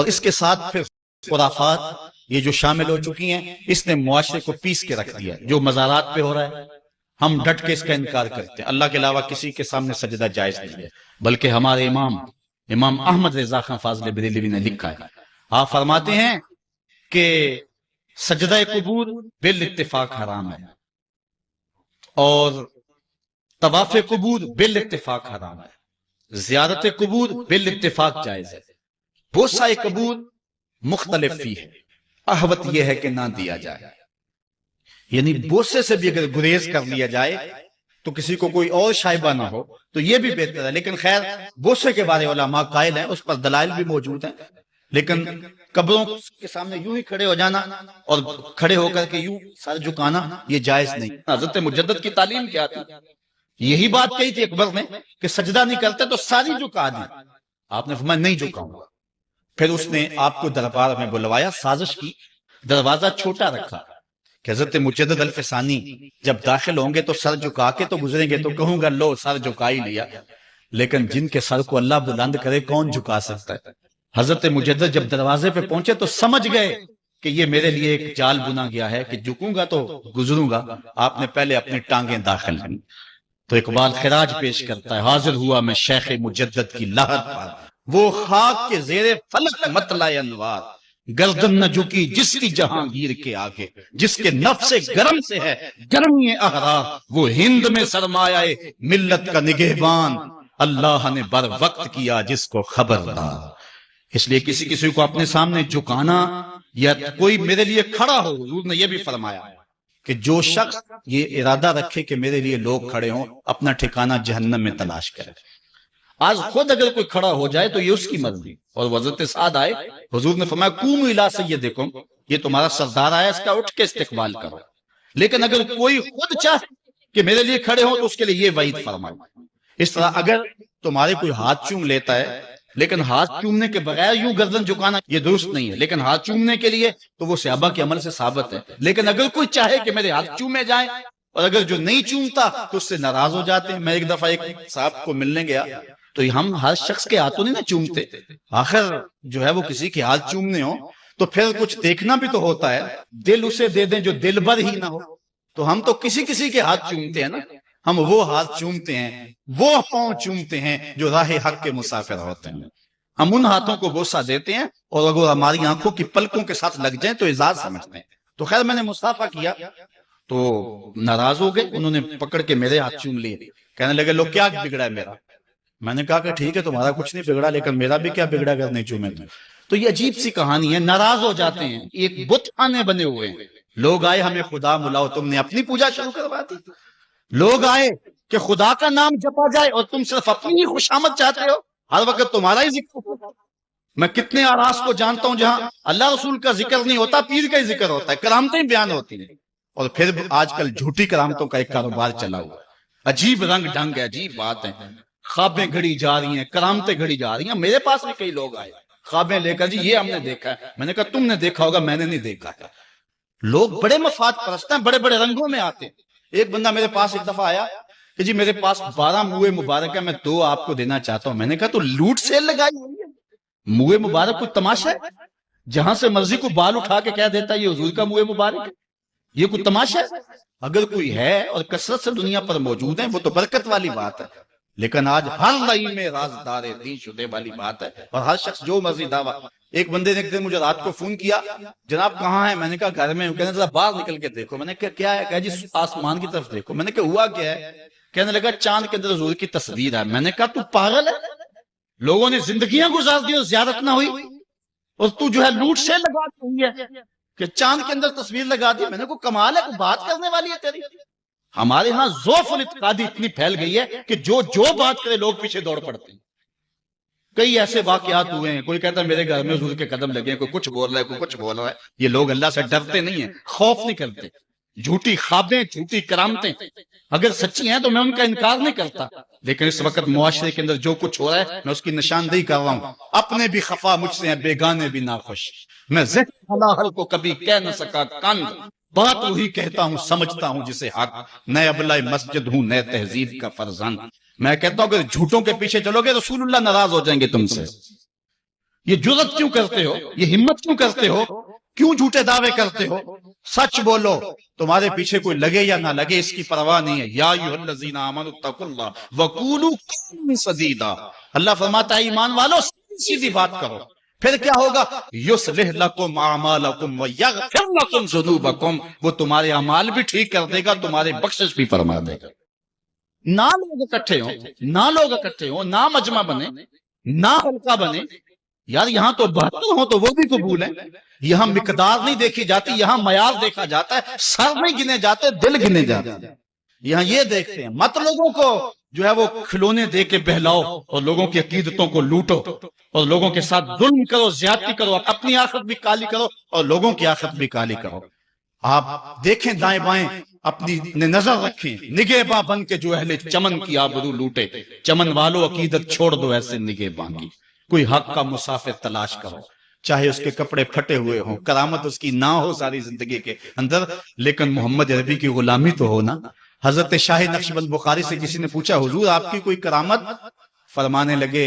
اور اس کے ساتھ پھر خرافات یہ جو شامل ہو چکی ہیں، اس نے معاشرے کو پیس کے رکھ دیا۔ جو مزارات پہ ہو رہا ہے ہم ڈٹ کے اس کا انکار کرتے ہیں، اللہ کے علاوہ کسی کے سامنے سجدہ جائز نہیں ہے، بلکہ ہمارے امام احمد رضا خان فاضل بریلوی نے لکھا ہے، آپ فرماتے ہیں کہ سجدہ قبور بالاتفاق حرام ہے اور طواف قبور بالاتفاق حرام ہے، زیارت قبور بالاتفاق جائز ہے، بہت سارے قبور مختلف فی ہے، احوط یہ ہے کہ نہ دیا جائے، یعنی بوسے سے بھی اگر گریز کر لیا جائے تو کسی کو کوئی اور شائبہ نہ ہو تو یہ بھی بہتر ہے۔ لیکن خیر بوسے کے بارے علماء قائل ہیں، اس پر دلائل بھی موجود ہیں، لیکن قبروں کے سامنے یوں ہی کھڑے ہو جانا اور کھڑے ہو کر کے یوں سر جھکانا یہ جائز نہیں۔ حضرت مجدد کی تعلیم کیا تھی؟ یہی بات کہی تھی اکبر نے کہ سجدہ نہیں کرتے تو ساری جھکا دی، آپ نے فرمایا نہیں جھکاؤں گا۔ پھر اس نے آپ کو دربار میں بلوایا، سازش کی، دروازہ چھوٹا رکھا کہ حضرت مجدد الفسانی جب داخل ہوں گے تو سر جھکا کے تو گزریں گے تو کہوں گا لو سر جھکا ہی لیا، لیکن جن کے سر کو اللہ بلند کرے کون جھکا سکتا ہے؟ حضرت مجدد جب دروازے پہ پہنچے تو سمجھ گئے کہ یہ میرے لیے ایک جال بنا گیا ہے کہ جھکوں گا تو گزروں گا، آپ نے پہلے اپنی ٹانگیں داخل کی۔ تو اقبال خراج پیش کرتا ہے، حاضر ہوا میں شیخ مجدد کی لحد پر، وہ خاک کے زیر فلک مطلع انوار، گردن نہ جھکی جس کی جہانگیر کے آگے، جس کے نفس گرم سے ہے گرمی احرار، وہ ہند میں سرمایہ ملت کا نگہبان، اللہ نے بر وقت کیا جس کو خبردار۔ اس لیے کسی کو اپنے سامنے جھکانا یا کوئی میرے لیے کھڑا ہو، حضور نے یہ بھی فرمایا کہ جو شخص یہ ارادہ رکھے کہ میرے لیے لوگ کھڑے ہوں اپنا ٹھکانہ جہنم میں تلاش کرے۔ آج خود اگر کوئی کھڑا ہو جائے تو یہ اس کی مرضی، اور حضرت سعد آئے، حضور نے فرمایا قوموا الی سیدکم، یہ تمہارا سردار آیا، اس کا اٹھ کے استقبال کرو۔ لیکن اگر کوئی خود چاہے کہ میرے لیے کھڑے ہوں تو اس کے لیے یہ وعید فرمائی۔ اس طرح اگر تمہارے کوئی ہاتھ چوم لیتا ہے لیکن ہاتھ چومنے کے بغیر یوں گردن جھکانا یہ درست نہیں ہے، لیکن ہاتھ چومنے کے لیے تو وہ صحابہ کے عمل سے ثابت ہے۔ لیکن اگر کوئی چاہے کہ میرے ہاتھ چومے جائیں اور اگر جو نہیں چومتا تو اس سے ناراض ہو جاتے ہیں۔ میں ایک دفعہ ایک صاحب کو ملنے گیا تو ہم ہر شخص کے ہاتھوں نہیں نہ چومتے، آخر جو ہے وہ کسی کے ہاتھ چومنے ہو تو پھر کچھ دیکھنا بھی تو ہوتا ہے، دل اسے دے دیں جو دل بر ہی نہ ہو، تو ہم تو کسی کے ہاتھ چومتے ہیں نا، ہم وہ ہاتھ چومتے ہیں، وہ پاؤں چومتے ہیں جو راہ حق کے مسافر ہوتے ہیں، ہم ان ہاتھوں کو بوسہ دیتے ہیں اور اگر ہماری آنکھوں کی پلکوں کے ساتھ لگ جائیں تو اعزاز سمجھتے ہیں۔ تو خیر میں نے مصافحہ کیا تو ناراض ہو گئے، انہوں نے پکڑ کے میرے ہاتھ چوم لیے، کہنے لگے لو کیا بگڑا ہے میرا؟ میں نے کہا کہ ٹھیک ہے تمہارا کچھ نہیں بگڑا لیکن میرا بھی کیا بگڑا اگر نہیں چومے تو یہ عجیب سی کہانی ہے، ناراض ہو جاتے ہیں۔ ایک بت خانے بنے ہوئے ہیں، لوگ آئے ہمیں خدا ملاؤ، تم نے اپنی پوجا شروع کروا دی۔ لوگ آئے کہ خدا کا نام جپا جائے اور تم صرف اپنی ہی خوشامد چاہتے ہو، ہر وقت تمہارا ہی ذکر ہوتا ہے۔ میں کتنے آراس کو جانتا ہوں جہاں اللہ رسول کا ذکر نہیں ہوتا، پیر کا ہی ذکر ہوتا ہے، کرامتیں بیان ہوتی ہیں، اور پھر آج کل جھوٹی کرامتوں کا ایک کاروبار چلا ہوا ہے، عجیب رنگ ڈھنگ ہے، عجیب بات ہے، خوابیں گھڑی جا رہی ہیں، کرامتیں گھڑی جا رہی ہیں۔ میرے پاس بھی کئی لوگ آئے خوابیں لے کر، جی یہ ہم نے دیکھا ہے، میں نے کہا تم نے دیکھا ہوگا میں نے نہیں دیکھا ہے۔ لوگ بڑے مفاد پرست ہیں، بڑے بڑے رنگوں میں آتے ہیں۔ ایک بندہ میرے پاس ایک دفعہ آیا کہ جی میرے پاس 12 موئے مبارک ہے، میں 2 آپ کو دینا چاہتا ہوں۔ میں نے کہا تو لوٹ سیل لگائی ہوئی ہے، موئے مبارک کوئی تماشا ہے؟ جہاں سے مرضی کو بال اٹھا کے کہہ دیتا ہے یہ حضور کا موئے مبارک ہے، یہ کوئی تماشا ہے؟ اگر کوئی ہے اور کثرت سے دنیا پر موجود ہیں وہ تو برکت والی بات ہے، لیکن آج ہر لئی میں رازدار دین شدے والی بات ہے، اور ہر شخص جو مرضی دعویٰ۔ ایک بندے نے ایک دن مجھے رات کو فون کیا، جناب کہاں ہیں؟ میں نے کہا گھر میں ہوں۔ کہنے لگا باہر نکل کے دیکھو۔ میں نے کہا کیا ہے؟ کہا جی آسمان کی طرف دیکھو۔ میں نے کہا ہوا کیا ہے؟ کہنے لگا چاند کے اندر حضور کی تصویر ہے۔ میں نے کہا تو پاگل ہے، لوگوں نے زندگیاں گزار دی اور زیارت نہ ہوئی، اور تو جو ہے لوٹ سے لگا دی ہے کہ چاند کے اندر تصویر لگا دی۔ میں نے کہا کمال ہے، کوئی بات کرنے والی ہے تیری؟ ہمارے ہاں ذوف الاعتقادی اتنی پھیل گئی ہے کہ جو بات کرے لوگ پیچھے دوڑ پڑتے ہیں۔ کئی ایسے واقعات ہوئے ہیں، کوئی کہتا ہے میرے گھر میں حضور کے قدم لگے ہیں، کوئی کچھ بول رہا ہے، کوئی کچھ بول رہا ہے۔ یہ لوگ اللہ سے ڈرتے نہیں ہیں، خوف نہیں کرتے۔ جھوٹی خوابیں، جھوٹی کرامتیں اگر سچی ہیں تو میں ان کا انکار نہیں کرتا، لیکن اس وقت معاشرے کے اندر جو کچھ ہو رہا ہے میں اس کی نشاندہی کر رہا ہوں۔ اپنے بھی خفا مجھ سے ہیں، بیگانے بھی ناخوش، میں ذکر حلاحل کو کبھی کہہ نہ سکا کند، بات وہی کہتا ہوں سمجھتا ہوں جسے حق، نئے ابلہ مسجد ہوں نئے تہذیب کا فرزند۔ میں کہتا ہوں کہ جھوٹوں کے پیچھے چلو گے رسول اللہ ناراض ہو جائیں گے تم سے۔ یہ جرت کیوں کرتے ہو؟ یہ ہمت کیوں کرتے ہو؟ کیوں جھوٹے دعوے کرتے ہو؟ سچ بولو، تمہارے پیچھے کوئی لگے یا نہ لگے اس کی پرواہ نہیں ہے۔ یا ایھا الذین آمنوا اتقوا اللہ وقولوا قولا سدیدا، اللہ فرماتا ہے ایمان والو سیدھی بات کرو، پھر کیا ہوگا؟ یصلح لکم اعمالکم ویغفر لکم ذنوبکم، وہ تمہارے اعمال بھی ٹھیک کر دے گا، تمہارے بخشش بھی فرما دے گا۔ نہ لوگ اکٹھے ہوں، نہ مجمع بنے، نہ حلقہ بنے، یار یہاں تو 72 ہوں تو وہ بھی قبول ہے۔ یہاں مقدار نہیں دیکھی جاتی، یہاں معیار دیکھا جاتا ہے، سر نہیں گنے جاتے، دل گنے جاتے ہیں۔ یہاں یہ دیکھتے ہیں، مت لوگوں کو جو ہے وہ کھلونے دے کے بہلاؤ اور لوگوں کی عقیدتوں کو لوٹو اور لوگوں کے ساتھ ظلم کرو، زیادتی کرو، اپنی آخرت بھی کالی کرو اور لوگوں کی آخرت بھی کالی کرو۔ آپ دیکھیں دائیں بائیں، اپنی نظر رکھیں، نگہباں بن کے جو اہل چمن کی آبرو لوٹے، چمن والو عقیدت چھوڑ دو ایسے نگہباں کی۔ کوئی حق کا مسافر تلاش کرو، چاہے اس کے کپڑے پھٹے ہوئے ہوں، کرامت اس کی نہ ہو ساری زندگی کے اندر، لیکن محمد عربی کی غلامی تو ہو نا۔ حضرت شاہ نقشبند بخاری سے کسی نے پوچھا حضور آپ کی کوئی کرامت؟ فرمانے لگے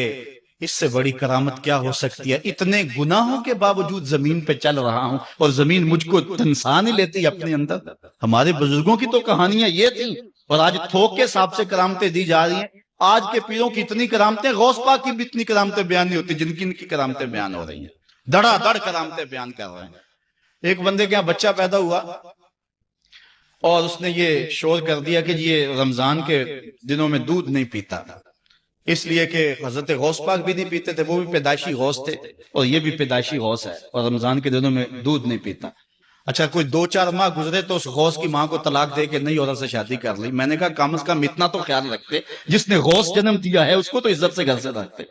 اس سے بڑی کرامت کیا ہو سکتی ہے؟ اتنے گناہوں کے باوجود زمین پہ چل رہا ہوں اور زمین مجھ کو تنسا نہیں لیتی اپنے اندر۔ ہمارے بزرگوں کی تو کہانیاں یہ تھیں، اور آج تھوک کے حساب سے کرامتیں دی جا رہی ہیں۔ آج کے پیروں کی اتنی کرامتیں، غوث پاک کی بھی اتنی کرامتیں بیان نہیں ہوتی جن کی ان کی کرامتیں بیان ہو رہی ہیں، دڑا دڑ کرامتیں بیان کر رہے ہیں۔ ایک بندے کے یہاں بچہ پیدا ہوا اور اس نے یہ شور کر دیا کہ یہ رمضان کے دنوں میں دودھ نہیں پیتا، اس لیے کہ حضرت غوث پاک بھی نہیں پیتے تھے، وہ بھی پیدائشی غوث تھے اور یہ بھی پیدائشی غوث ہے، اور رمضان کے دنوں میں دودھ نہیں پیتا۔ اچھا کوئی 2-4 ماہ گزرے تو اس غوث کی ماں کو طلاق دے کے نئی عورت سے شادی کر لی۔ میں نے کہا کم از کم اتنا تو خیال رکھتے، جس نے غوث جنم دیا ہے اس کو تو عزت سے گھر سے رکھتے۔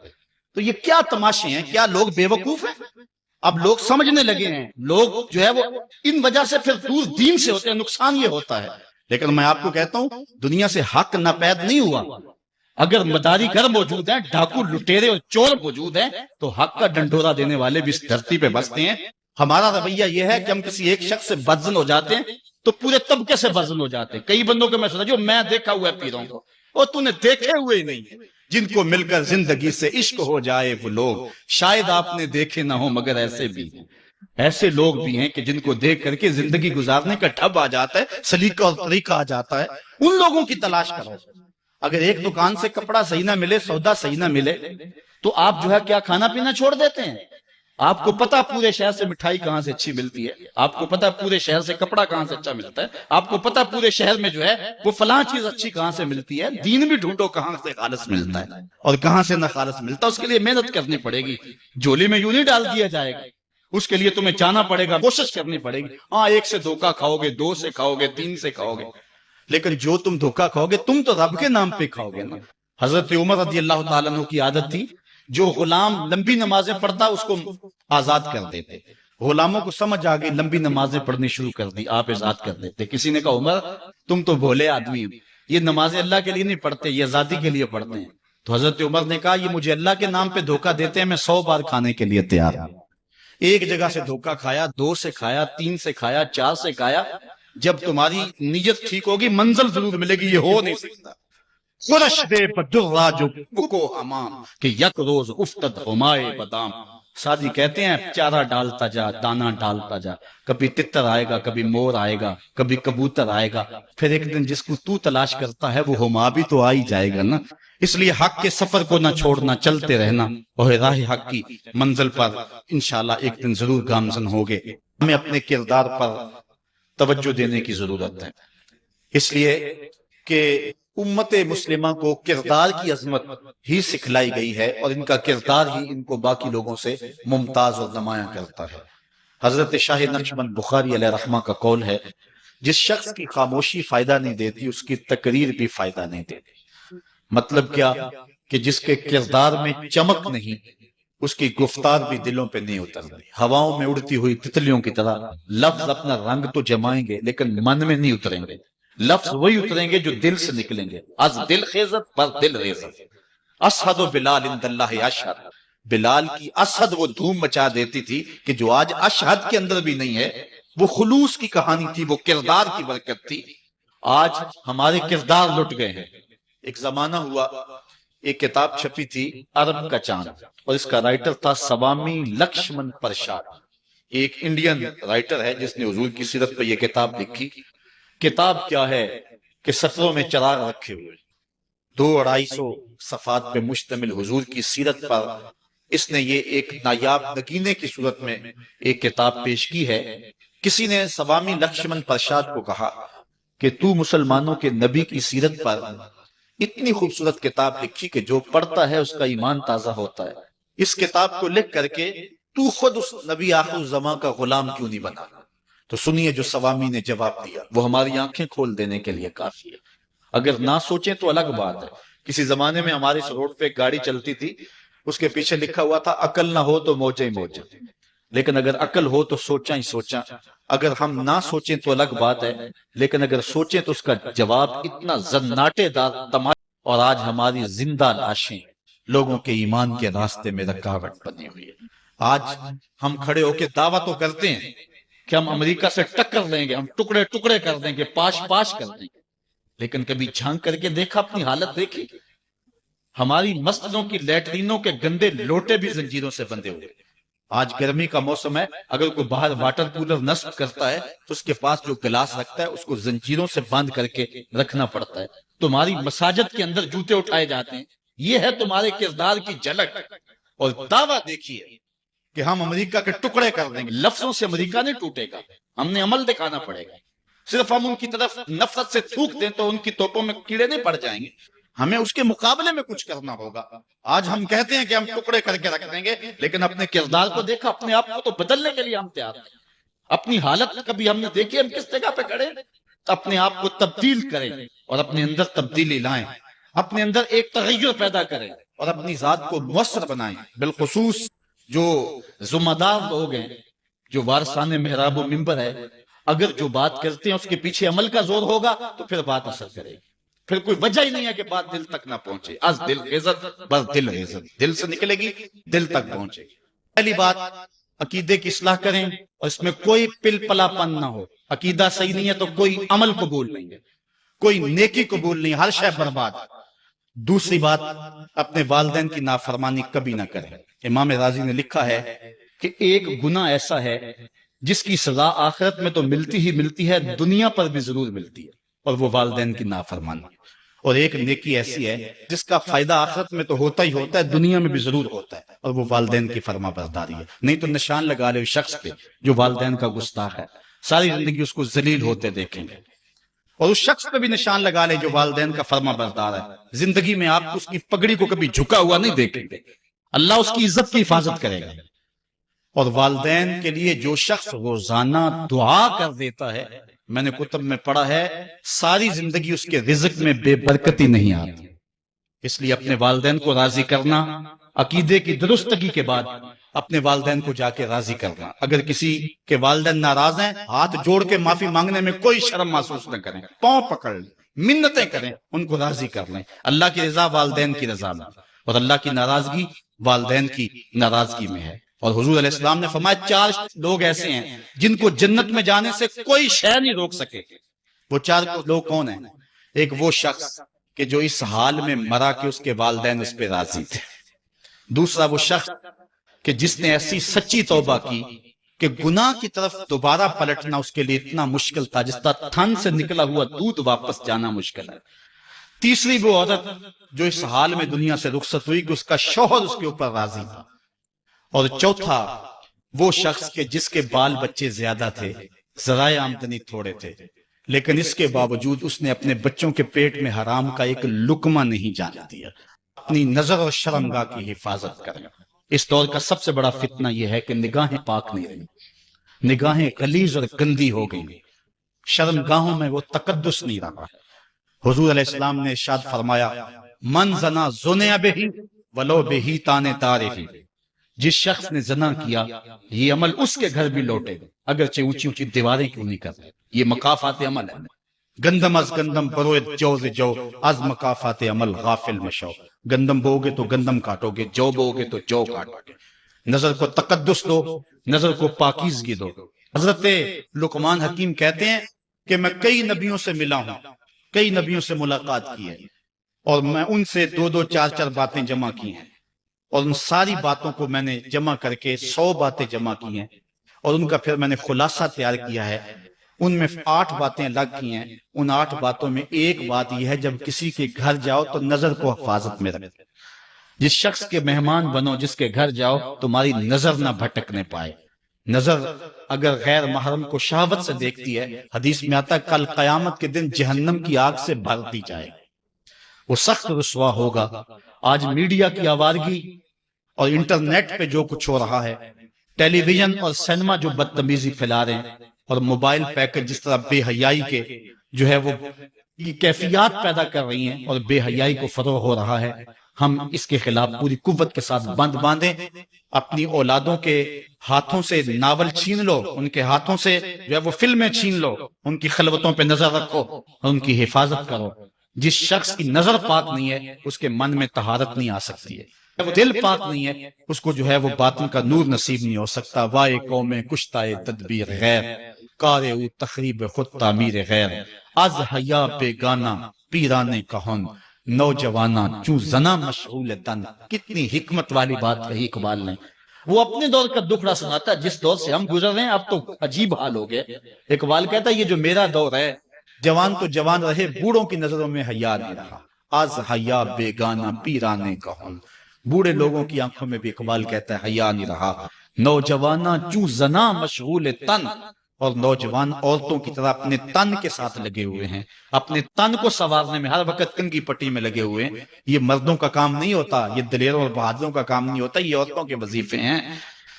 تو یہ کیا تماشے ہیں؟ کیا لوگ بے وقوف ہیں؟ اب لوگ سمجھنے لگے ہیں، لوگ جو ہے وہ ان وجہ سے پھر دور دین سے ہوتے ہیں، نقصان یہ ہوتا ہے۔ لیکن میں آپ کو کہتا ہوں دنیا سے حق ناپید نہیں ہوا۔ اگر مداری گر موجود ہیں، ڈاکو لٹیرے اور چور موجود ہیں، تو حق کا ڈنڈورا دینے والے بھی اس دھرتی پہ بستے ہیں۔ ہمارا رویہ یہ ہے کہ ہم کسی ایک شخص سے بدزن ہو جاتے ہیں تو پورے طبقے سے بدزن ہو جاتے ہیں۔ کئی بندوں کو میں سوچا جو میں دیکھا ہوا ہے پیروں کو، اور تو نے دیکھے ہوئے ہی نہیں، جن کو مل کر زندگی سے عشق ہو جائے وہ لوگ شاید آپ نے دیکھے نہ ہو، مگر ایسے بھی ہیں، ایسے لوگ بھی ہیں کہ جن کو دیکھ کر کے زندگی گزارنے کا ٹھب آ جاتا ہے، سلیقہ اور طریقہ آ جاتا ہے۔ ان لوگوں کی تلاش کرو۔ اگر ایک دکان سے کپڑا صحیح نہ ملے، سودا صحیح نہ ملے، تو آپ جو ہے کیا کھانا پینا چھوڑ دیتے ہیں؟ آپ کو پتا پورے شہر سے مٹھائی کہاں سے اچھی ملتی ہے، آپ کو پتا پورے شہر سے کپڑا کہاں سے اچھا ملتا ہے، آپ کو پتا پورے شہر میں جو ہے وہ فلاں چیز اچھی کہاں سے ملتی ہے۔ دین بھی ڈھونڈو کہاں سے خالص ملتا ہے اور کہاں سے نہ خالص ملتا، اس کے لیے محنت کرنی پڑے گی، جولی میں یوں نہیں ڈال دیا جائے گا، اس کے لیے تمہیں جانا پڑے گا، کوشش کرنی پڑے گی۔ ہاں ایک سے دھوکہ کھاؤ گے، 2 سے کھاؤ گے، 3 سے کھاؤ گے، لیکن جو تم دھوکہ کھاؤ گے تم تو رب کے نام پہ کھاؤ گے نا۔ حضرت عمر رضی اللہ تعالیٰ عنہ کی عادت تھی، جو غلام لمبی نمازیں پڑھتا اس کو آزاد کر دیتے۔ غلاموں کو سمجھ آ گئی، لمبی نمازیں پڑھنی شروع کر دی، آپ آزاد کر دیتے۔ کسی نے کہا عمر تم تو بھولے آدمی ہو، یہ نمازیں اللہ کے لیے نہیں پڑھتے، یہ آزادی کے لیے پڑھتے ہیں۔ تو حضرت عمر نے کہا یہ مجھے اللہ کے نام پہ دھوکہ دیتے ہیں، میں 100 بار کھانے کے لیے تیار ہوں۔ ایک جگہ سے دھوکہ کھایا، 2 سے کھایا، 3 سے کھایا، 4 سے کھایا، جب تمہاری نیت ٹھیک ہوگی منزل ضرور ملے گی، یہ ہو نہیں سکتا۔ خورش دے بدرا جو بکو امام کہ یک روز افتد ہمائے بدام۔ سادی کہتے ہیں چارہ ڈالتا جا، دانا ڈالتا جا، کبھی تتر آئے گا، کبھی مور آئے گا، کبھی کبوتر آئے گا، پھر ایک دن جس کو تو تلاش کرتا ہے وہ ہما بھی تو آ ہی جائے گا نا۔ اس لیے حق کے سفر کو نہ چھوڑنا، چلتے رہنا، اور راہ حق کی منزل پر انشاءاللہ ایک دن ضرور گامزن ہوگے۔ ہمیں اپنے کردار پر توجہ دینے کی ضرورت ہے، اس لیے کہ امت مسلمہ کو کردار کی عظمت ہی سکھلائی گئی ہے، اور ان کا کردار ہی ان کو باقی لوگوں سے ممتاز اور نمایاں کرتا ہے۔ حضرت شاہ نقشبند بخاری علیہ رحمہ کا قول ہے، جس شخص کی خاموشی فائدہ نہیں دیتی اس کی تقریر بھی فائدہ نہیں دیتی۔ مطلب کیا؟ کہ جس کے کردار میں چمک نہیں اس کی گفتار بھی دلوں پہ نہیں اترتی۔ ہواؤں میں اڑتی ہوئی تتلیوں کی طرح لفظ اپنا رنگ تو جمائیں گے لیکن من میں نہیں اتریں گے، لفظ وہی اتریں گے جو دل سے نکلیں گے۔ از دل خیزت پر دل ریزت، اسحد و بلال عند اللہ اشہد۔ بلال کی اسحد وہ دھوم مچا دیتی تھی کہ جو آج اشہد کے اندر بھی نہیں ہے، وہ خلوص کی کہانی تھی، وہ کردار کی برکت تھی۔ آج ہمارے کردار لٹ گئے ہیں۔ ایک زمانہ ہوا ایک کتاب چھپی تھی عرب کا چاند، اور اس کا رائٹر تھا سوامی لکشمن پرساد، ایک انڈین رائٹر ہے جس نے حضور کی سیرت پہ یہ کتاب لکھی۔ کتاب کیا ہے کہ سطروں میں چراغ رکھے ہوئے 200-250 صفحات پہ مشتمل حضور کی سیرت پر اس نے یہ ایک نایاب نگینے کی صورت میں ایک کتاب پیش کی ہے۔ کسی نے سوامی لکشمن پرساد کو کہا کہ تو مسلمانوں کے نبی کی سیرت پر اتنی خوبصورت کتاب لکھی کہ جو پڑھتا ہے اس کا ایمان تازہ ہوتا ہے، اس کتاب کو لکھ کر کے تو خود اس نبی آخر الزمان کا غلام کیوں نہیں بنا؟ تو سنیے جو سوامی نے جواب دیا، وہ ہماری آنکھیں کھول دینے کے لیے کافی ہے۔ اگر نہ سوچیں تو الگ بات ہے۔ کسی زمانے میں ہمارے اس روڈ پہ ایک گاڑی چلتی تھی، اس کے پیچھے لکھا ہوا تھا عقل نہ ہو تو موجے ہی موجے، لیکن اگر عقل ہو تو سوچا ہی سوچا۔ اگر ہم نہ سوچیں تو الگ بات ہے، لیکن اگر سوچیں تو اس کا جواب اتنا زناٹے دار تمام، اور آج ہماری زندہ لاشیں لوگوں کے ایمان کے راستے میں رکاوٹ بنی ہوئی ہے۔ آج ہم کھڑے ہو کے دعویٰ تو کرتے ہیں کہ ہم امریکہ سے ٹکر لیں گے، ہم ٹکڑے ٹکڑے کر دیں گے، پاش پاش کر دیں گے، لیکن کبھی جھانک کر کے دیکھا اپنی حالت دیکھی؟ ہماری مسجدوں کی لیٹرینوں کے گندے لوٹے بھی زنجیروں سے بندھے ہوئے۔ آج گرمی کا موسم ہے، اگر کوئی باہر واٹر کولر نصب کرتا ہے تو اس کے پاس جو گلاس رکھتا ہے اس کو زنجیروں سے باندھ کر کے رکھنا پڑتا ہے۔ تمہاری مساجد کے اندر جوتے اٹھائے جاتے ہیں، یہ ہے تمہارے کردار کی جھلک، اور دعویٰ دیکھیے کہ ہم امریکہ کے ٹکڑے کر دیں گے۔ لفظوں سے امریکہ نہیں ٹوٹے گا، ہم نے عمل دکھانا پڑے گا۔ صرف ہم ان کی طرف نفرت سے تھوک دیں تو ان کی توپوں میں کیڑے نہیں پڑ جائیں گے، ہمیں اس کے مقابلے میں کچھ کرنا ہوگا۔ آج ہم کہتے ہیں کہ ہم ٹکڑے کر کے رکھ دیں گے، لیکن اپنے کردار کو دیکھا، اپنے آپ کو تو بدلنے کے لیے ہم تیار ہیں۔ اپنی حالت کبھی ہم نے دیکھی ہم کس جگہ پہ کھڑے؟ اپنے آپ کو تبدیل کریں اور اپنے اندر تبدیلی لائیں، اپنے اندر ایک تغیر پیدا کریں اور اپنی ذات کو مؤثر بنائیں۔ بالخصوص جو ذمہ دار لوگ ہیں، جو وارثان محراب و منبر ہے، اگر جو بات کرتے ہیں اس کے پیچھے عمل کا زور ہوگا تو پھر بات اثر کرے گی۔ پھر کوئی وجہ ہی نہیں ہے کہ بات دل تک نہ پہنچے۔ از دل عزت بس دل عزت، دل سے نکلے گی دل تک پہنچے گی۔ پہلی بات، عقیدے کی اصلاح کریں اور اس میں کوئی پل پلا پن نہ ہو۔ عقیدہ صحیح نہیں ہے تو کوئی عمل قبول نہیں ہے، کوئی نیکی قبول نہیں، ہر شے برباد۔ دوسری بات، اپنے والدین کی نافرمانی کبھی نہ کریں۔ امام رازی نے لکھا ہے کہ ایک گناہ ایسا ہے جس کی سزا آخرت میں تو ملتی ہی ملتی ہے، دنیا پر بھی ضرور ملتی ہے، اور وہ والدین کی نافرمانی۔ اور ایک نیکی ایسی ہے جس کا فائدہ آخرت میں تو ہوتا ہی ہوتا ہے، دنیا میں بھی ضرور ہوتا ہے، اور وہ والدین کی فرما برداری ہے۔ نہیں تو نشان لگا لے اس شخص پہ جو والدین کا گستاخ ہے، ساری زندگی اس کو ذلیل ہوتے دیکھیں گے۔ اور اس شخص پہ بھی نشان لگا لے جو والدین کا فرما بردار ہے، زندگی میں آپ اس کی پگڑی کو کبھی جھکا ہوا نہیں دیکھیں گے۔ اللہ اس کی عزت کی حفاظت کرے گا۔ اور والدین کے لیے جو شخص روزانہ دعا کر دیتا ہے، میں نے کتب میں پڑھا ہے، ساری زندگی اس کے رزق میں بے برکتی نہیں آتی۔ اس لیے اپنے والدین کو راضی کرنا، عقیدے کی درستگی کے بعد اپنے والدین کو جا کے راضی کرنا۔ اگر کسی کے والدین ناراض ہیں، ہاتھ جوڑ کے معافی مانگنے میں کوئی شرم محسوس نہ کریں، پاؤں پکڑ لیں، منتیں کریں، ان کو راضی کر لیں۔ اللہ کی رضا والدین کی رضا میں، اور اللہ کی ناراضگی والدین کی ناراضگی میں ہے۔ اور حضور علیہ السلام نے فرمایا 4 لوگ ایسے ہیں جن کو جنت میں جانے سے کوئی شے نہیں روک سکے۔ وہ 4 لوگ کون ہیں؟ ایک وہ شخص کہ جو اس حال میں مرا کہ اس کے والدین اس پہ راضی تھے۔ دوسرا وہ شخص کہ جس نے ایسی سچی توبہ کی کہ گناہ کی طرف دوبارہ پلٹنا اس کے لیے اتنا مشکل تھا جس طرح تھن سے نکلا ہوا دودھ واپس جانا مشکل ہے۔ تیسری وہ عورت جو اس حال میں دنیا سے رخصت ہوئی کہ اس کا شوہر اس کے اوپر راضی تھا۔ اور چوتھا وہ شخص کہ جس کے بال بچے زیادہ تھے، ذرائع آمدنی تھوڑے تھے، لیکن اس کے باوجود اس نے اپنے بچوں کے پیٹ میں حرام کا ایک لقمہ نہیں جانے دیا۔ اپنی نظر اور شرمگاہ کی حفاظت کریں۔ اس دور کا سب سے بڑا فتنہ یہ ہے کہ نگاہیں پاک نہیں رہی، نگاہیں غلیظ اور گندی ہو گئی، شرمگاہوں میں وہ تقدس نہیں رہا۔ حضور علیہ السلام نے ارشاد فرمایا، من زنا زنیا بہی ولو بہی تانے تارہی، جس شخص نے زنا کیا یہ عمل اس کے گھر بھی لوٹے گا، اگرچہ اونچی اونچی دیواریں کیوں نہیں کر رہے۔ یہ مکافات عمل ہے۔ گندم از گندم بروید جو ز جو، از مکافات عمل غافل مشو۔ گندم بو گے تو گندم کاٹو گے، جو بو گے تو جو کاٹو گے۔ نظر کو تقدس دو، نظر کو پاکیزگی دو۔ حضرت لقمان حکیم کہتے ہیں کہ میں کئی نبیوں سے ملا ہوں، کئی نبیوں سے ملاقات کی ہے، اور میں ان سے 2-2 4-4 باتیں جمع کی ہیں، اور ان ساری باتوں کو میں نے جمع کر کے 100 باتیں جمع کی ہیں، اور ان کا پھر میں نے خلاصہ تیار کیا ہے۔ ان میں 8 باتیں الگ کی ہیں۔ ان 8 باتوں میں ایک بات یہ ہے، جب کسی کے گھر جاؤ تو نظر کو حفاظت میں رکھو۔ جس شخص کے مہمان بنو، جس کے گھر جاؤ، تمہاری نظر نہ بھٹکنے پائے۔ نظر اگر غیر محرم کو شہوت سے دیکھتی ہے، حدیث میں آتا ہے کل قیامت کے دن جہنم کی آگ سے بھر دی جائے، وہ سخت رسوا ہوگا۔ آج میڈیا کی آوارگی اور انٹرنیٹ پہ جو کچھ ہو رہا ہے، ٹیلی ویژن اور سینما جو بدتمیزی پھیلا رہے ہیں، اور موبائل پیکج جس طرح بے حیائی کے جو ہے وہ کیفیات پیدا کر رہی ہیں اور بے حیائی کو فروغ ہو رہا ہے، ہم اس کے خلاف پوری قوت کے ساتھ بند باندھیں۔ اپنی اولادوں کے ہاتھوں سے ناول چھین لو، ان کے ہاتھوں سے جو ہے وہ فلمیں چھین لو، ان کی خلوتوں پہ نظر رکھو اور ان کی حفاظت کرو۔ جس شخص کی نظر پاک نہیں ہے، اس کے من میں طہارت نہیں آ سکتی ہے۔ دل پاک نہیں ہے، اس کو جو ہے وہ باطن کا نور نصیب نہیں ہو سکتا۔ وائے قوم کشتائے تدبیر غیر، کارے او تخریب خود تعمیر غیر، از حیا بیگانہ پیرانے کہن، نوجوانہ چوں زنا مشغول تن۔ کتنی حکمت والی بات کہی اقبال نے۔ وہ اپنے دور کا دکھڑا سناتا ہے، جس دور سے ہم گزر رہے ہیں اب تو عجیب حال ہو گیا۔ اقبال کہتا ہے یہ جو میرا دور ہے، جوان تو جوان رہے، بوڑھوں کی نظروں میں حیا نہیں رہا۔ از حیا بیگانہ پیرانے کہن، بوڑھے لوگوں کی آنکھوں میں بھی اقبال کہتا ہے حیا نہیں رہا۔ نوجوانہ چوں زنا مشغول تن، اور نوجوان عورتوں کی طرح اپنے تن کے ساتھ لگے ہوئے ہیں، اپنے تن کو سنوارنے میں ہر وقت کنگھی پٹی میں لگے ہوئے ہیں۔ یہ مردوں کا کام نہیں ہوتا، یہ دلیروں اور بہادروں کا کام نہیں ہوتا، یہ عورتوں کے وظیفے ہیں۔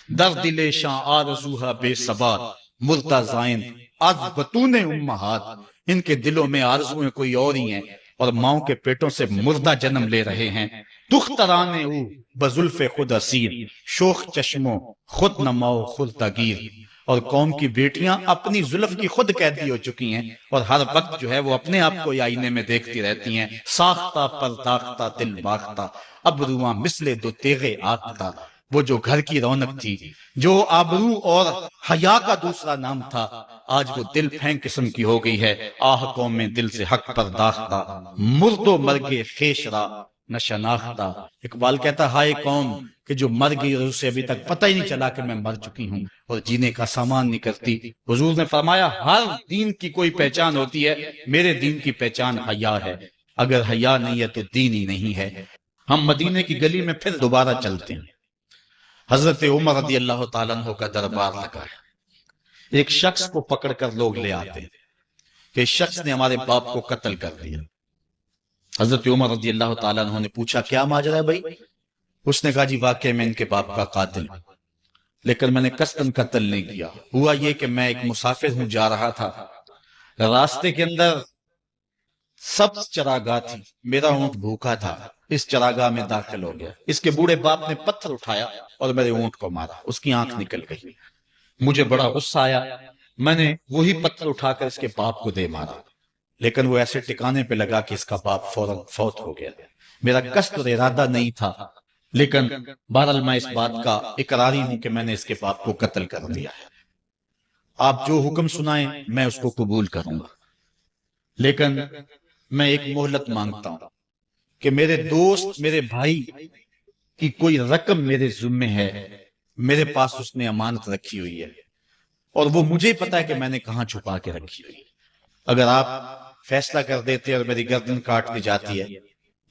در دل شاں آرزوہا بے ثبات، مرتضائن از بطون امہات۔ ان کے دلوں میں آرزویں کوئی اور ہی ہیں، اور ماؤں کے پیٹوں سے مردہ جنم لے رہے ہیں۔ دخترانے او بزلف خود اسیر، شوخ چشموں خود نماؤ خود تگیر۔ اور قوم کی بیٹیاں اپنی زلف کی خود قیدی ہو چکی ہیں، اور ہر وقت جو ہے وہ اپنے آپ کو آئینے میں دیکھتی رہتی ہیں۔ ساختہ پرداختہ دل باختہ، ابرواں مثل دو تیغے آختہ۔ وہ جو گھر کی رونق تھی، جو آبرو اور حیا کا دوسرا نام تھا، آج وہ دل پھینک قسم کی ہو گئی ہے۔ آہ قوم میں دل سے حق پرداختہ، مرد و مرگے خیش را نہ شناختہ۔ اقبال کہتا ہائے قوم کہ جو مر گئی اور اسے ابھی تک پتہ ہی نہیں چلا کہ میں مر چکی ہوں اور جینے کا سامان نہیں کرتی۔ حضور نے فرمایا ہر دین کی کوئی پہچان ہوتی ہے، میرے دین کی پہچان حیا ہے، اگر حیا نہیں ہے تو دین ہی نہیں ہے۔ ہم مدینے کی گلی میں پھر دوبارہ چلتے ہیں۔ حضرت عمر رضی اللہ تعالیٰ عنہ کا دربار لگا ہے۔ ایک شخص کو پکڑ کر لوگ لے آتے ہیں کہ اس شخص نے ہمارے باپ کو قتل کر دیا۔ حضرت عمر رضی اللہ تعالیٰ عنہ نے پوچھا کیا ماجرا ہے بھائی؟ اس نے کہا جی واقعی میں ان کے باپ کا قاتل ہوں، لیکن میں نے قصداً قتل نہیں کیا۔ ہوا یہ کہ میں ایک مسافر ہوں، جا رہا تھا، راستے کے اندر سبز چراگاہ تھی، میرا اونٹ بھوکا تھا، اس چراگاہ میں داخل ہو گیا۔ اس کے بوڑھے باپ نے پتھر اٹھایا اور میرے اونٹ کو مارا، اس کی آنکھ نکل گئی۔ مجھے بڑا غصہ آیا، میں نے وہی پتھر اٹھا کر اس کے باپ کو دے مارا، لیکن وہ ایسے ٹکانے پہ لگا کہ اس کا باپ فوراً فوت ہو گیا۔ میرا قصد اور ارادہ نہیں تھا، لیکن بہرحال میں اس بات کا اقراری ہوں کہ میں نے اس کے باپ کو قتل کر دیا ہے۔ آپ جو حکم سنائیں میں اس کو قبول کروں گا، لیکن میں ایک مہلت مانگتا ہوں کہ میرے دوست، میرے بھائی کی کوئی رقم میرے ذمے ہے، میرے پاس اس نے امانت رکھی ہوئی ہے، اور وہ مجھے پتا ہے کہ میں نے کہاں چھپا کے رکھی ہوئی ہے۔ اگر آپ فیصلہ کر دیتے اور میری گردن کاٹ دی جاتی ہے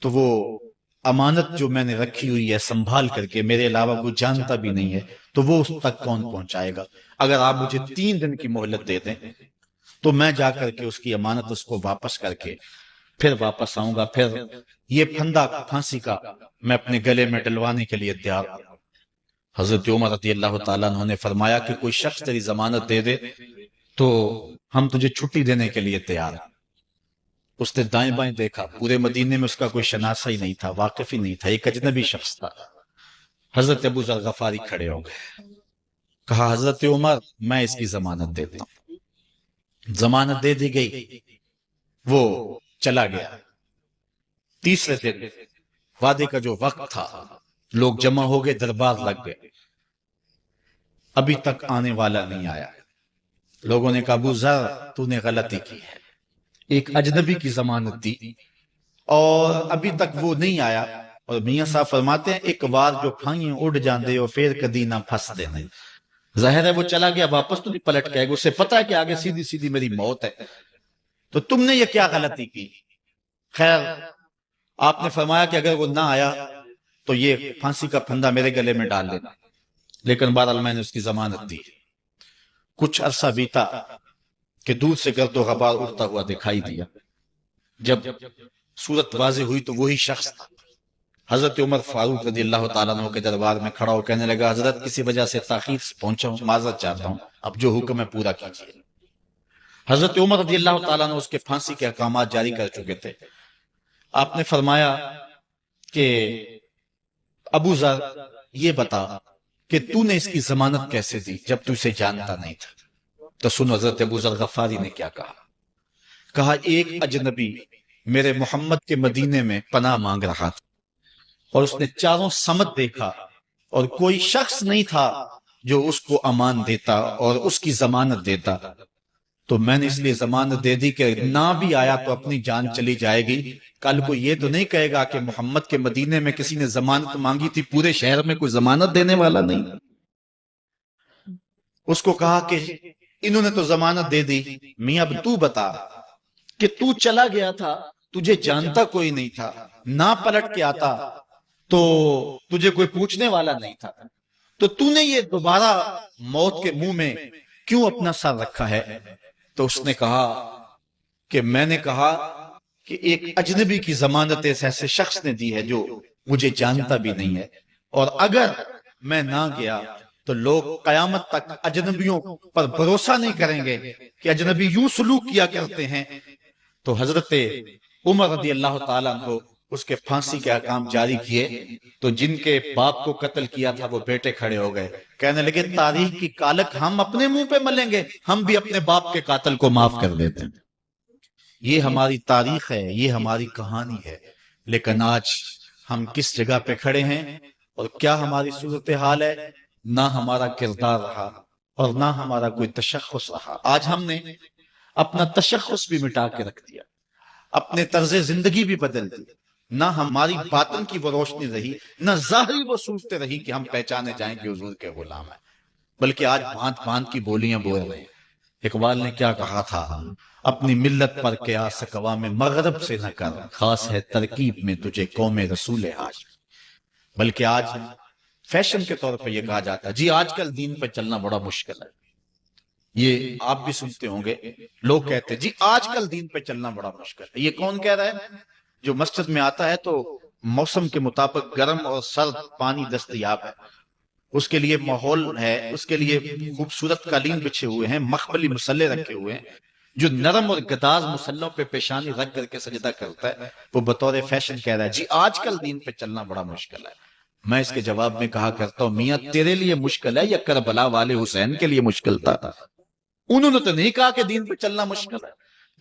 تو وہ امانت جو میں نے رکھی ہوئی ہے سنبھال کر کے، میرے علاوہ کوئی جانتا بھی نہیں ہے، تو وہ اس تک کون پہنچائے گا؟ اگر آپ مجھے 3 دن کی مہلت دے دیں تو میں جا کر کے اس کی امانت اس کو واپس کر کے پھر واپس آؤں گا، پھر یہ پھندا پھانسی کا میں اپنے گلے میں ڈلوانے کے لیے تیار ہوں۔ حضرت عمر رضی اللہ تعالیٰ عنہ نے فرمایا کہ کوئی شخص تیری ضمانت دے دے تو ہم تجھے چھٹی دینے کے لیے تیار ہیں۔ اس نے دائیں بائیں دیکھا، پورے مدینے میں اس کا کوئی شناسہ ہی نہیں تھا، واقف ہی نہیں تھا، ایک اجنبی شخص تھا۔ حضرت ابو ذر غفاری کھڑے ہو گئے، کہا حضرت عمر میں اس کی ضمانت دیتا ہوں۔ ضمانت دے دی گئی، وہ چلا گیا۔ تیسرے دن وعدے کا جو وقت تھا، لوگ جمع ہو گئے، دربار لگ گئے، ابھی تک آنے والا نہیں آیا۔ لوگوں نے کہا ابو ذر تو نے غلطی کی ہے، ایک اجنبی کی ضمانت دی اور ابھی تک وہ نہیں آیا، اور میاں صاحب فرماتے ہیں ایک بار جو پھائیں اڑ جاندے ہو پھر کدی نہ پھنس دینے. ظاہر ہے وہ چلا گیا، واپس تو نہیں پلٹ کے آئے گا، اسے پتا ہے کہ آگے سیدھی سیدھی میری موت ہے. تو تم نے یہ کیا غلطی کی؟ خیر آپ نے فرمایا کہ اگر وہ نہ آیا تو یہ پھانسی کا پھندا میرے گلے میں ڈال لینا. لیکن بہرحال میں نے اس کی ضمانت دی. کچھ عرصہ بیتا کہ دور سے گرد و غبار اڑتا ہوا دکھائی دیا. جب صورت واضح ہوئی تو وہی شخص تھا. حضرت عمر فاروق رضی اللہ تعالیٰ عنہ کے دربار میں کھڑا ہو کہنے لگا حضرت کسی وجہ سے تاخیر سے پہنچا ہوں، معذرت چاہتا ہوں، اب جو حکم ہے پورا کیجیے. حضرت عمر رضی اللہ تعالیٰ عنہ اس کے پھانسی کے احکامات جاری کر چکے تھے. آپ نے فرمایا کہ ابو ذر یہ بتا کہ تو نے اس کی ضمانت کیسے دی جب تو اسے جانتا نہیں تھا؟ تو سنو حضرت ابو ذر غفاری نے کیا کہا ایک اجنبی میرے محمد کے مدینے میں پناہ مانگ رہا تھا اور اس نے چاروں سمت دیکھا اور کوئی شخص نہیں تھا جو اس کو امان دیتا اور اس کی ضمانت دیتا. تو میں نے اس لیے ضمانت دے دی کہ نہ بھی آیا تو اپنی جان چلی جائے گی. کل کو یہ تو نہیں کہے گا کہ محمد کے مدینے میں کسی نے ضمانت مانگی تھی، پورے شہر میں کوئی ضمانت دینے والا نہیں. اس کو کہا کہ انہوں نے تو ضمانت دے دی، میاں اب تو بتا کہ تو چلا گیا تھا، تجھے جانتا کوئی نہیں تھا، نہ پلٹ کے آتا تو تجھے کوئی پوچھنے والا نہیں تھا، تو نے یہ دوبارہ موت کے منہ میں کیوں اپنا سر رکھا ہے؟ تو اس نے کہا کہ میں نے کہا کہ ایک اجنبی کی ضمانت ایسے شخص نے دی ہے جو مجھے جانتا بھی نہیں ہے، اور اگر میں نہ گیا تو لوگ قیامت تک اجنبیوں پر بھروسہ نہیں کریں گے کہ اجنبی یوں سلوک کیا کرتے ہیں. تو حضرت عمر رضی اللہ تعالیٰ عنہ اس کے پھانسی کے احکام جاری کیے. تو جن کے باپ کو قتل کیا تھا وہ بیٹے کھڑے ہو گئے، کہنے لگے تاریخ کی کالک ہم اپنے منہ پہ ملیں گے، ہم بھی اپنے باپ کے قاتل کو معاف کر دیتے ہیں. یہ ہماری تاریخ ہے، یہ ہماری کہانی ہے. لیکن آج ہم کس جگہ پہ کھڑے ہیں اور کیا ہماری صورتحال ہے؟ نہ ہمارا کردار رہا اور نہ ہمارا کوئی تشخص رہا. آج ہم نے اپنا تشخص بھی مٹا کے رکھ دیا، اپنے طرز زندگی بھی بدل دی. نہ ہماری باطن کی وہ روشنی رہی، نہ ظاہری وہ صورتیں رہی کہ ہم پہچانے جائیں کہ حضور کے غلام ہیں، بلکہ آج بھانت بھانت کی بولیاں بول رہے ہیں. اقبال نے کیا کہا تھا؟ اپنی ملت پر قیاس اقوام مغرب سے نہ کر، خاص ہے ترکیب میں تجھے قوم رسول ہاشم. بلکہ آج فیشن کے طور پہ یہ کہا جاتا ہے جی آج کل دین پہ چلنا بڑا مشکل ہے. یہ آپ بھی سنتے ہوں گے، لوگ کہتے ہیں جی آج کل دین پہ چلنا بڑا مشکل ہے. یہ کون کہہ رہا ہے؟ جو مسجد میں آتا ہے تو موسم کے مطابق گرم اور سرد پانی دستیاب ہے، اس کے لیے ماحول ہے، اس کے لیے خوبصورت قالین بچھے ہوئے ہیں، مخملی مسلے رکھے ہوئے ہیں. جو نرم اور گداز مسلوں پہ پیشانی رکھ کر کے سجدہ کرتا ہے وہ بطور فیشن کہہ رہا ہے جی آج کل دین پہ چلنا بڑا مشکل ہے. میں اس کے جواب میں کہا کرتا ہوں میاں تیرے لیے مشکل ہے یا کربلا والے حسین کے لیے مشکل تھا؟ انہوں نے تو نہیں کہا کہ دین پہ چلنا مشکل ہے.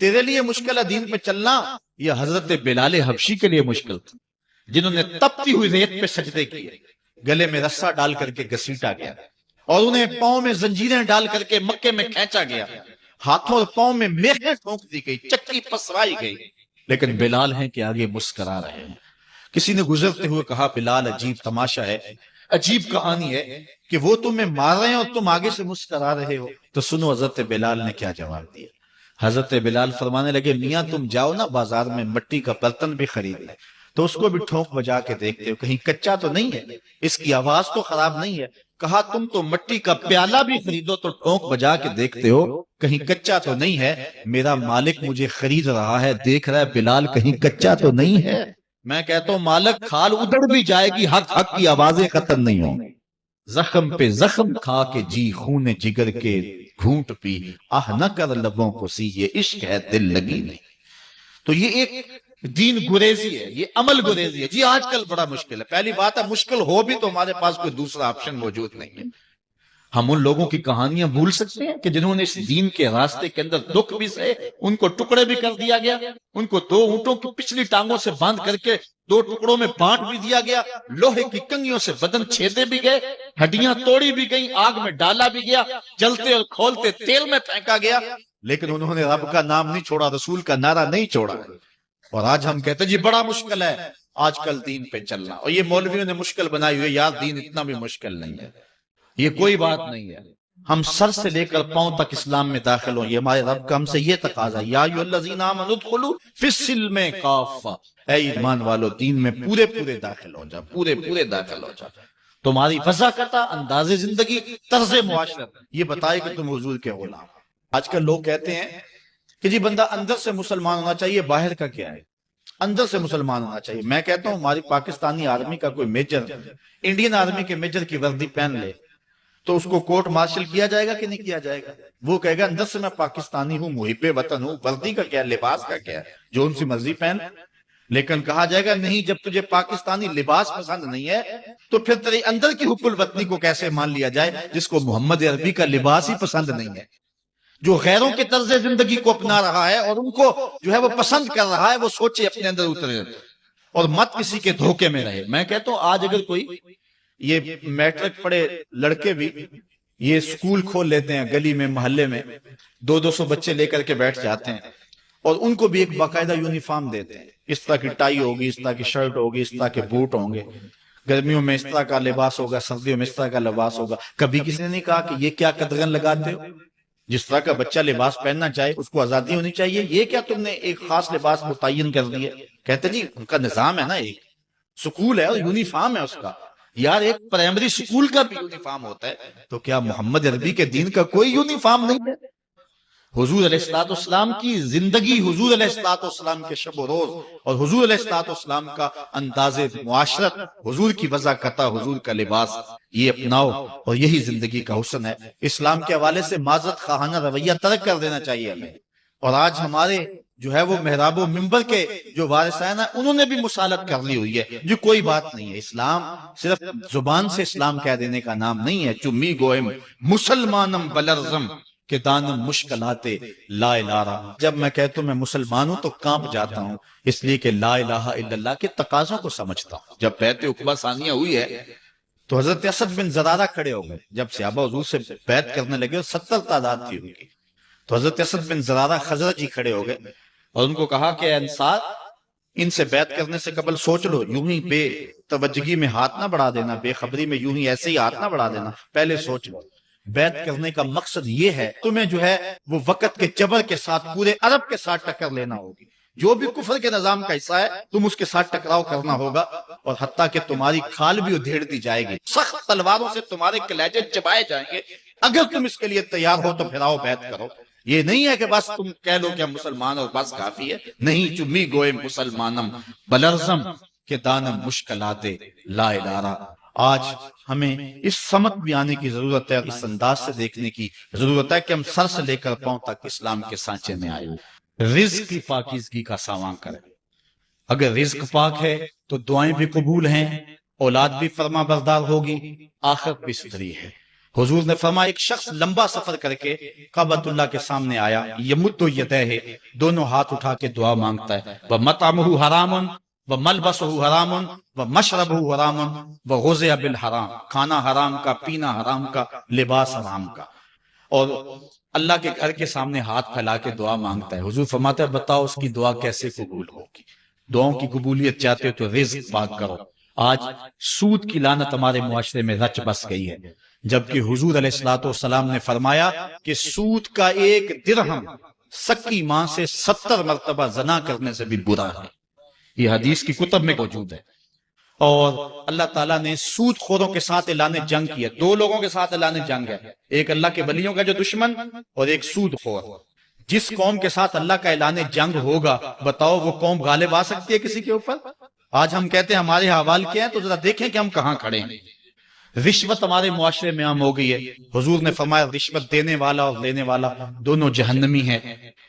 تیرے لیے مشکل ہے دین پہ چلنا، یہ حضرت بلال حبشی کے لیے مشکل تھا جنہوں نے تپتی ہوئی ریت پہ سجدے کیے، گلے میں رسا ڈال کر کے گھسیٹا گیا اور انہیں پاؤں میں زنجیریں ڈال کر کے مکے میں کھینچا گیا، ہاتھوں اور پاؤں میں میخیں ٹھونک دی گئی، چکی پسوائی گئی، لیکن بلال ہیں کہ آگے مسکرا رہے ہیں. کسی نے گزرتے ہوئے کہا بلال عجیب تماشا ہے، عجیب کہانی ہے کہ وہ تمہیں مار رہے ہیں اور تم آگے سے مسکرا رہے ہو. تو سنو حضرت بلال نے کیا جواب دیا. حضرت بلال فرمانے لگے میاں تم جاؤ نا بازار میں مٹی کا برتن بھی خرید لیں تو اس کو بھی ٹھونک بجا کے دیکھتے ہو کہیں کچا تو نہیں ہے، اس کی آواز تو خراب نہیں ہے. کہا تم تو مٹی کا پیالہ بھی خریدو تو ٹھونک بجا کے دیکھتے ہو کہیں کچا تو نہیں ہے. میرا مالک مجھے خرید رہا ہے، دیکھ رہا ہے بلال کہیں کچا تو نہیں ہے. میں کہتا ہوں مالک کھال ادڑ بھی جائے گی، حق حق کی آوازیں ختم نہیں ہوں. زخم پہ زخم کھا کے جی خون جگر کے گھونٹ پی، آہ نہ کر لبوں کو سی یہ عشق ہے دل لگی نہیں. تو یہ ایک دین گریزی ہے، یہ عمل گریزی ہے. جی آج کل بڑا مشکل ہے. پہلی بات ہے مشکل ہو بھی تو ہمارے پاس کوئی دوسرا آپشن موجود نہیں ہے. ہم ان لوگوں کی کہانیاں بھول سکتے ہیں کہ جنہوں نے اس دین کے راستے کے اندر دکھ بھی سہے، ان کو ٹکڑے بھی کر دیا گیا، ان کو 2 اونٹوں کی پچھلی ٹانگوں سے باندھ کر کے 2 ٹکڑوں میں بانٹ بھی دیا گیا، لوہے کی کنگھیوں سے بدن چھیدے بھی گئے، ہڈیاں توڑی بھی گئیں، آگ میں ڈالا بھی گیا، جلتے اور کھولتے تیل میں پھینکا گیا، لیکن انہوں نے رب کا نام نہیں چھوڑا، رسول کا نعرہ نہیں چھوڑا. اور آج ہم کہتے ہیں جی بڑا مشکل ہے آج کل دین پہ چلنا، اور یہ مولویوں نے مشکل بنائی ہوئی ہے، یار دین اتنا بھی مشکل نہیں ہے، یہ کوئی بات نہیں ہے۔ ہم سر سے لے کر پاؤں تک اسلام میں داخل ہوں، یہ ہمارے رب کا ہم سے یہ تقاضا ہے، یا ایھا الذین آمنوا ادخلوا فی السلم کافہ، اے ایمان والو دین میں پورے پورے داخل ہو جاؤ، پورے پورے داخل ہو جاؤ۔ تمہاری وضاحت، انداز زندگی، طرز معاشرت یہ بتائے کہ تم حضور کے غلام۔ آج کل لوگ کہتے ہیں کہ جی بندہ اندر سے مسلمان ہونا چاہیے، باہر کا کیا ہے، اندر سے مسلمان ہونا چاہیے۔ میں کہتا ہوں ہماری پاکستانی آرمی کا کوئی میجر انڈین آرمی کے میجر کی وردی پہن لے تو اس کو کورٹ مارشل کیا جائے گا کہ نہیں کیا جائے گا؟ وہ کہے گا اندر سے میں پاکستانی ہوں، محب وطن ہوں، وردی کا کیا، لباس کا کیا ہے، جو ان سی مرضی پہن۔ لیکن کہا جائے گا نہیں، جب تجھے پاکستانی لباس پسند نہیں ہے تو پھر تیرے اندر کی حب الوطنی کو کیسے مان لیا جائے، جس کو محمد عربی کا لباس ہی پسند نہیں ہے، جو غیروں کے طرز زندگی کو اپنا رہا ہے اور ان کو جو ہے وہ پسند کر رہا ہے، وہ سوچے اپنے اندر اترے اور مت کسی کے دھوکے میں رہے۔ میں کہتا ہوں آج اگر کوئی یہ میٹرک پڑھے لڑکے بھی یہ سکول کھول لیتے ہیں گلی میں، محلے میں 200 بچے لے کر کے بیٹھ جاتے ہیں اور ان کو بھی ایک باقاعدہ یونیفارم دیتے ہیں، اس طرح کی ٹائی ہوگی، اس طرح کی شرٹ ہوگی، اس طرح کے بوٹ ہوں گے، گرمیوں میں اس طرح کا لباس ہوگا، سردیوں میں اس طرح کا لباس ہوگا۔ کبھی کسی نے نہیں کہا کہ یہ کیا قدغن لگاتے ہو؟ جس طرح کا بچہ لباس پہننا چاہے اس کو آزادی ہونی چاہیے، یہ کیا تم نے ایک خاص لباس متعین کر دیا؟ کہتے جی ان کا نظام ہے نا، ایک سکول ہے اور یونیفارم ہے اس کا۔ یار ایک پرائمری سکول کا بھی یونیفارم ہوتا ہے، تو کیا محمد عربی کے دین کا کوئی یونیفارم نہیں ہے؟ حضور علیہ الصلوۃ والسلام کی زندگی، حضور علیہ الصلوۃ والسلام کے شب و روز اور حضور علیہ الصلوۃ والسلام کا انداز معاشرت، حضور کی وضاحت، حضور کا لباس، یہ اپناؤ اور یہی زندگی کا حسن ہے۔ اسلام کے حوالے سے معذرت خواہانہ رویہ ترک کر دینا چاہیے ہمیں۔ اور آج ہمارے جو ہے وہ محراب و منبر کے جو وارثین ہیں انہوں نے بھی مصالحت کر لی ہوئی ہے، جو کوئی بات نہیں ہے۔ اسلام صرف زبان سے اسلام کہہ دینے کا نام نہیں ہے، چمی گوئم مسلمانم بلرزم کہ دانم مشکلات لا الہ۔ جب میں کہتا ہوں میں مسلمان ہوں تو کانپ جاتا ہوں، اس لیے کہ لا الہ الا اللہ کے تقاضوں کو سمجھتا ہوں۔ جب بیعت عقبہ ثانیہ ہوئی ہے تو حضرت اسد بن زرارہ کھڑے ہو گئے، جب صحابہ حضور سے بیعت کرنے لگے اور 70 تعداد تھی ان کی، تو حضرت اسد بن زرارہ خزرجی کھڑے ہو گئے اور ان کو کہا کہ اے انصار، ان سے بیعت کرنے سے قبل سوچ لو، یوں ہی بے توجہی میں ہاتھ نہ بڑھا دینا، بے خبری میں یوں ہی ایسے ہی ہاتھ نہ بڑھا دینا، پہلے سوچ لو۔ بیعت کرنے کا مقصد یہ ہے تمہیں جو ہے وہ وقت کے جبر کے ساتھ پورے عرب کے ساتھ ٹکر لینا ہوگی، جو بھی کفر کے نظام کا حصہ ہے تم اس کے ساتھ ٹکراؤ کرنا ہوگا، اور حتیٰ کہ تمہاری کھال بھی ادھیڑ دی جائے گی، سخت تلواروں سے تمہارے کلیجے چبائے جائیں گے، اگر تم اس کے لیے تیار ہو تو پھر آؤ بیعت کرو۔ یہ نہیں ہے کہ بس تم کہہ لو کہ ہم مسلمان اور بس کافی ہے، نہیں، چمی گوئے مسلمانم بلرزم کہ دانم مشکلات لا الہ۔ آج ہمیں اس سمت بھی آنے کی ضرورت ہے، اس انداز سے دیکھنے کی ضرورت ہے کہ ہم سر سے لے کر پاؤں تک اسلام کے سانچے میں آئے، رزق کی پاکیزگی کا سامان کریں۔ اگر رزق پاک ہے تو دعائیں بھی قبول ہیں، اولاد بھی فرما بردار ہوگی، آخرت بھی ستھری ہے۔ حضور نے فرمایا ایک شخص لمبا سفر کر کے کعبۃ اللہ کے سامنے آیا، یمد یدیہ، دونوں ہاتھ اٹھا کے دعا مانگتا ہے، وَمَطْعَمُهُ حَرَامٌ وَمَلْبَسُهُ حَرَامٌ وَمَشْرَبُهُ حَرَامٌ وَغُذِیَ بِالْحَرَام، کھانا حرام کا، پینا حرام کا، لباس حرام کا، اور اللہ کے گھر کے سامنے ہاتھ پھیلا کے دعا مانگتا ہے۔ حضور فرماتے ہیں بتاؤ اس کی دعا کیسے قبول ہوگی؟ دعاؤں کی قبولیت چاہتے ہو تو رزق پاک کرو۔ آج سود کی لعنت ہمارے معاشرے میں رچ بس گئی ہے، جبکہ حضور علیہ الصلوۃ والسلام نے فرمایا کہ سود کا ایک درہم سکی ماں سے 70 مرتبہ زنا کرنے سے بھی برا ہے، یہ حدیث کی کتب میں موجود ہے۔ اور اللہ تعالیٰ نے سود خوروں کے ساتھ اعلان جنگ کیا، دو لوگوں کے ساتھ اعلان جنگ ہے، ایک اللہ کے ولیوں کا جو دشمن اور ایک سود خور۔ جس قوم کے ساتھ اللہ کا اعلان جنگ ہوگا بتاؤ وہ قوم غالب آ سکتی ہے کسی کے اوپر؟ آج ہم کہتے ہیں ہمارے حوال کیا ہے، تو ذرا دیکھیں کہ ہم کہاں کھڑے ہیں۔ رشوت ہمارے معاشرے میں عام ہو گئی ہے، حضور نے فرمایا رشوت دینے والا اور لینے والا دونوں جہنمی ہیں،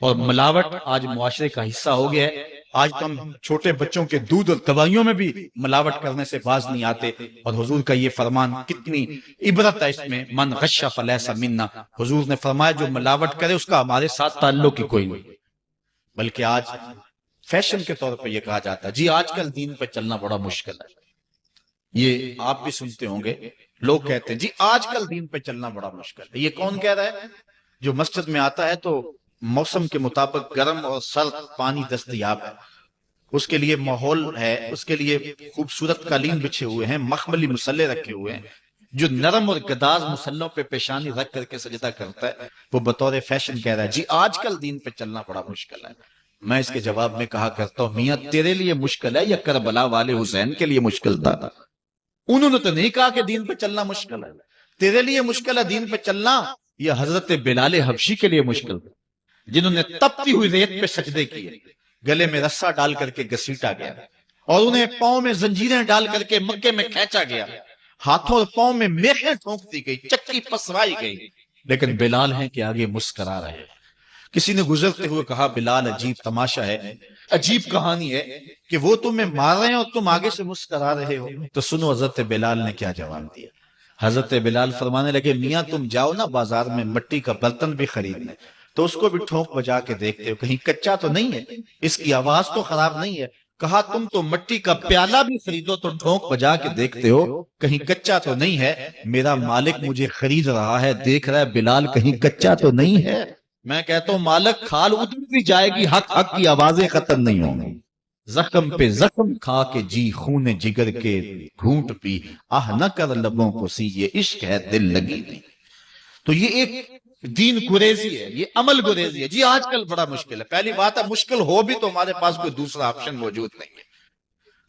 اور ملاوٹ آج معاشرے کا حصہ ہو گیا ہے۔ آج تو ہم چھوٹے بچوں کے دودھ اور دوائیوں میں بھی ملاوٹ کرنے سے باز نہیں آتے، اور حضور کا یہ فرمان کتنی عبرت ہے اس میں، من غش فلیس منا، حضور نے فرمایا جو ملاوٹ کرے اس کا ہمارے ساتھ تعلق ہی کوئی نہیں۔ بلکہ آج فیشن کے طور پہ یہ کہا جاتا ہے جی آج کل دین پہ چلنا بڑا مشکل ہے، یہ آپ بھی سنتے ہوں گے، لوگ کہتے ہیں جی آج کل دین پہ چلنا بڑا مشکل ہے۔ یہ کون کہہ رہا ہے؟ جو مسجد میں آتا ہے تو موسم کے مطابق گرم اور سرد پانی دستیاب ہے، اس کے لیے ماحول ہے، اس کے لیے خوبصورت قالین بچھے ہوئے ہیں، مخملی مسلے رکھے ہوئے ہیں. جو نرم اور گداز مسلوں پہ پیشانی رکھ کر کے سجدہ کرتا ہے وہ بطور فیشن کہہ رہا ہے جی آج کل دین پہ چلنا بڑا مشکل ہے. میں اس کے جواب میں کہا کرتا ہوں میاں تیرے لیے مشکل ہے یا کربلا والے حسین کے لیے مشکل تھا؟ انہوں نے تو نہیں کہا کہ دین پہ چلنا مشکل ہے. تیرے لیے مشکل ہے دین پہ چلنا یا حضرت بلال حبشی کے لیے مشکل تھا جنہوں نے تپتی ہوئی ریت پہ سجدے کیے، گلے میں رسا ڈال کر کے گھسیٹا گیا اور انہیں پاؤں میں زنجیریں ڈال کر کے مکے میں کھینچا گیا، ہاتھوں اور پاؤں میں میخیں ٹھونک دی گئی، چکی پسوائی گئی، لیکن بلال ہیں کہ آگے مسکرا رہے ہیں. کسی نے گزرتے ہوئے کہا بلال عجیب تماشا ہے، عجیب کہانی ہے کہ وہ تمہیں مار رہے ہیں اور تم آگے سے مسکرا رہے ہو. تو سنو حضرت بلال نے کیا جواب دیا. حضرت بلال فرمانے لگے میاں تم جاؤ نا بازار میں مٹی کا برتن بھی خریدنے تو اس کو بھی ٹھونک بجا کے دیکھتے ہو کہیں کچا تو نہیں ہے، اس کی آواز تو خراب نہیں ہے. کہا تم تو مٹی کا پیالہ بھی خریدو تو ٹھونک بجا کے دیکھتے ہو کہیں کچا تو نہیں ہے. میرا مالک مجھے خرید رہا ہے، دیکھ رہا ہے بلال کہیں کچا تو نہیں ہے. میں کہتا ہوں مالک کھال اتر بھی جائے گی، حق حق کی آوازیں ختم نہیں ہوں گی. زخم پہ زخم کھا کے جی خون جگر کے گھونٹ پی، آہ نہ کر لبوں کو سی یہ عشق ہے دل لگی نہیں. تو یہ ایک دین گریزی ہے، یہ عمل گریزی ہے. جی آج کل بڑا مشکل ہے. پہلی بات ہے مشکل ہو بھی تو ہمارے پاس کوئی دوسرا آپشن موجود نہیں ہے.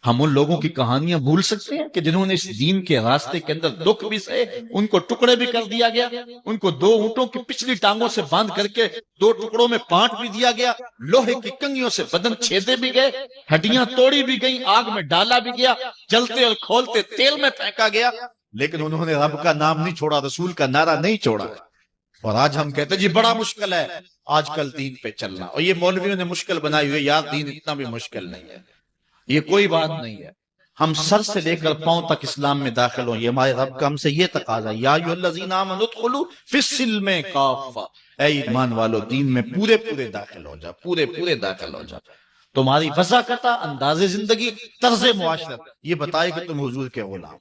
ہم ان لوگوں کی کہانیاں بھول سکتے ہیں کہ جنہوں نے اس دین کے راستے کے اندر دکھ بھی سہے، ان کو ٹکڑے بھی کر دیا گیا، ان کو 2 اونٹوں کی پچھلی ٹانگوں سے باندھ کر کے 2 ٹکڑوں میں بانٹ بھی دیا گیا، لوہے کی کنگھیوں سے بدن چھیدے بھی گئے، ہڈیاں توڑی بھی گئیں، آگ میں ڈالا بھی گیا، جلتے اور کھولتے تیل میں پھینکا گیا، لیکن انہوں نے رب کا نام نہیں چھوڑا، رسول کا نعرہ نہیں چھوڑا. اور آج ہم کہتے ہیں جی بڑا مشکل ہے آج کل دین پہ چلنا، اور یہ مولویوں نے مشکل بنائی ہوئی. یار دین اتنا بھی مشکل نہیں ہے، یہ کوئی بات نہیں ہے. ہم سر سے لے کر پاؤں تک اسلام میں داخل ہوں. یہ ہمارے رب کا ہم سے یہ تقاضا ہے، یا ایھا الذین آمنوا ادخلوا فی السلم کافہ، اے ایمان والو دین میں پورے پورے داخل ہو جا، پورے پورے داخل ہو جا. تمہاری وضاحت، انداز زندگی، طرز معاشرت یہ بتائے کہ تم حضور کے غلام.